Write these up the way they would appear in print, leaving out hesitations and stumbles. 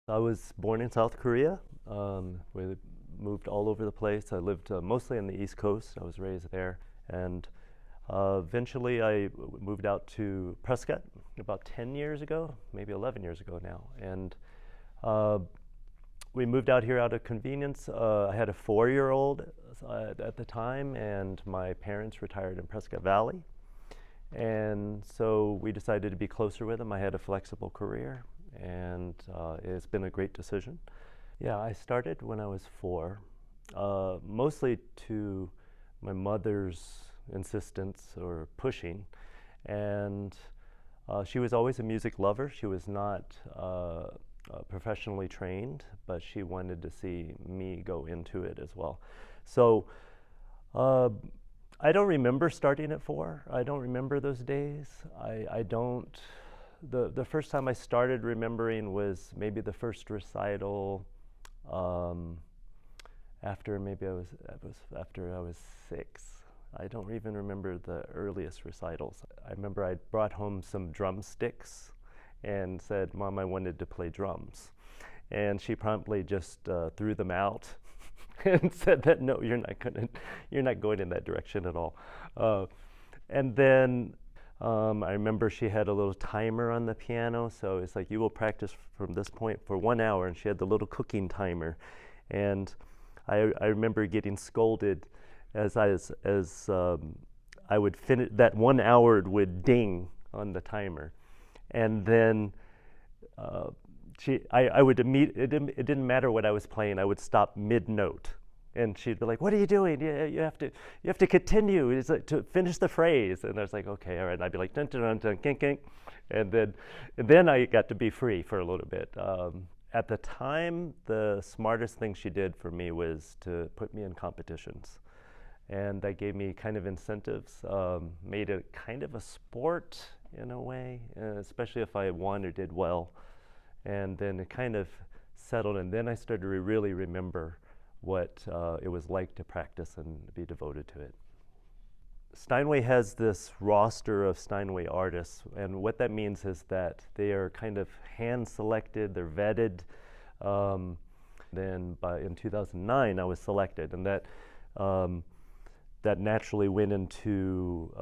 I was born in South Korea. We moved all over the place. I lived mostly on the East Coast. I was raised there. And eventually I moved out to Prescott about 10 years ago, maybe 11 years ago now. And uh, we moved out here out of convenience. I had a 4-year-old at the time, and my parents retired in Prescott Valley. And so we decided to be closer with them. I had a flexible career, and it's been a great decision. Yeah, I started when I was 4, mostly to my mother's insistence or pushing. And she was always a music lover. She was not professionally trained, but she wanted to see me go into it as well. So uh, I don't remember starting at 4. I don't remember those days. I don't. The first time I started remembering was maybe the first recital um, after maybe I was after I was 6. I don't even remember the earliest recitals. I remember I brought home some drumsticks and said, "Mom, I wanted to play drums," and she promptly just threw them out and said that no, you're not going in that direction at all. Uh, and then I remember she had a little timer on the piano, so it's like, you will practice from this point for 1 hour, and she had the little cooking timer. And I remember getting scolded as I would finish that 1 hour would ding on the timer, and then uh, I would it didn't matter what I was playing. I would stop mid note, and she'd be like, "What are you doing? You have to continue. It's like to finish the phrase." And I was like, "Okay, all right." And I'd be like, "Dun dun dun dun, kink kink," and then I got to be free for a little bit. At the time, the smartest thing she did for me was to put me in competitions, and that gave me kind of incentives, made it kind of a sport in a way, especially if I won or did well. And then it kind of settled, and then I started to really remember what it was like to practice and be devoted to it. Steinway has this roster of Steinway artists, and what that means is that they are kind of hand-selected, they're vetted. Then in 2009, I was selected, and that naturally went into,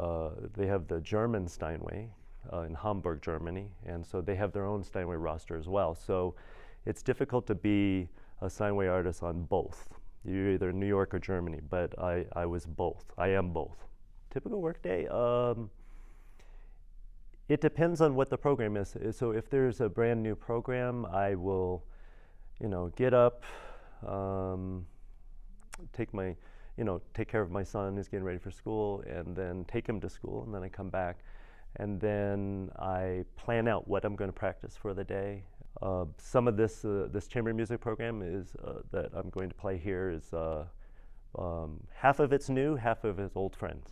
they have the German Steinway in Hamburg, Germany, and so they have their own Steinway roster as well. So it's difficult to be a Steinway artist on both. You're either New York or Germany, but I was both. I am both. Typical workday, it depends on what the program is. So if there's a brand new program, I will, get up, take care of my son who's getting ready for school, and then take him to school, and then I come back, and then I plan out what I'm going to practice for the day. Some of this chamber music program is that I'm going to play here is half of it's new, half of it's old friends.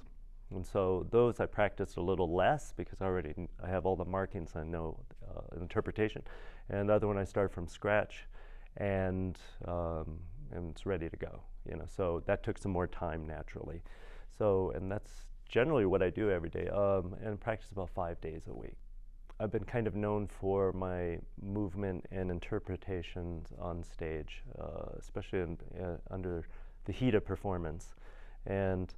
And so those I practiced a little less because I have all the markings, I know interpretation. And the other one I started from scratch, and it's ready to go. So that took some more time naturally. So, and that's generally what I do every day, and practice about 5 days a week. I've been kind of known for my movement and interpretations on stage, especially under the heat of performance. And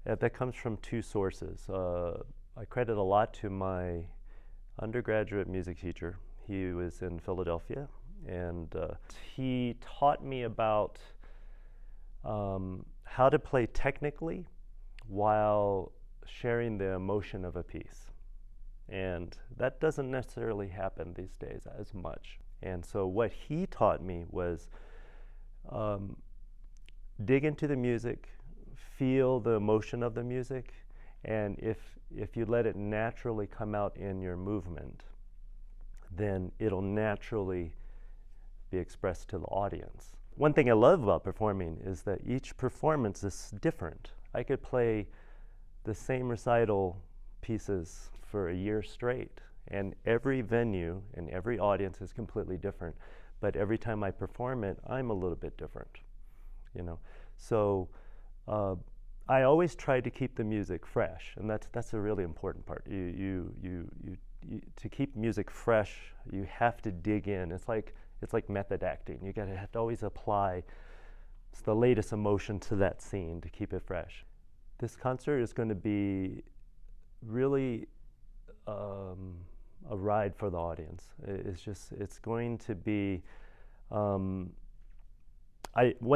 that comes from 2 sources. I credit a lot to my undergraduate music teacher. He was in Philadelphia, and he taught me about how to play technically while sharing the emotion of a piece. And that doesn't necessarily happen these days as much. And so what he taught me was dig into the music, feel the emotion of the music, and if you let it naturally come out in your movement, then it'll naturally be expressed to the audience. One thing I love about performing is that each performance is different. I could play the same recital pieces for a year straight, and every venue and every audience is completely different, but every time I perform it, I'm a little bit different, So I always try to keep the music fresh, and that's a really important part. To keep music fresh, you have to dig in. It's like it's like method acting. You have to always apply the latest emotion to that scene to keep it fresh. This concert is going to be really a ride for the audience. It's going to be, one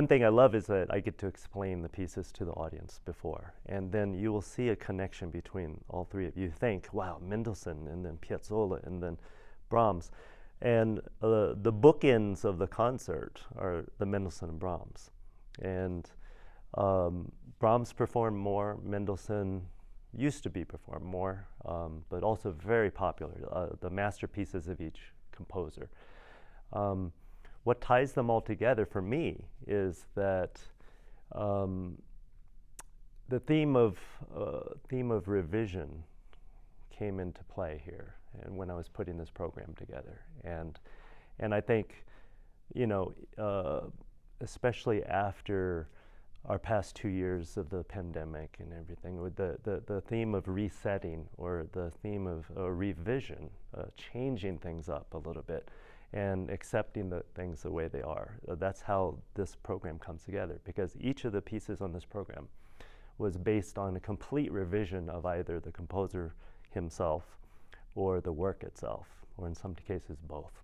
thing I love is that I get to explain the pieces to the audience before, and then you will see a connection between all three of you. Think, wow, Mendelssohn, and then Piazzolla, and then Brahms. And the bookends of the concert are the Mendelssohn and Brahms. And Brahms performed more, Mendelssohn used to be performed more, but also very popular, the masterpieces of each composer. What ties them all together for me is that the theme of revision came into play here, and when I was putting this program together, and I think, you know, especially after our past 2 years of the pandemic and everything, with the theme of resetting, or the theme of revision, changing things up a little bit and accepting the things the way they are. That's how this program comes together, because each of the pieces on this program was based on a complete revision of either the composer himself or the work itself, or in some cases both.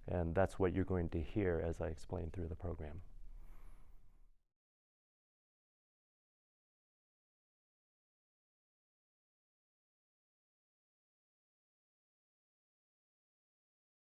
And that's what you're going to hear as I explain through the program.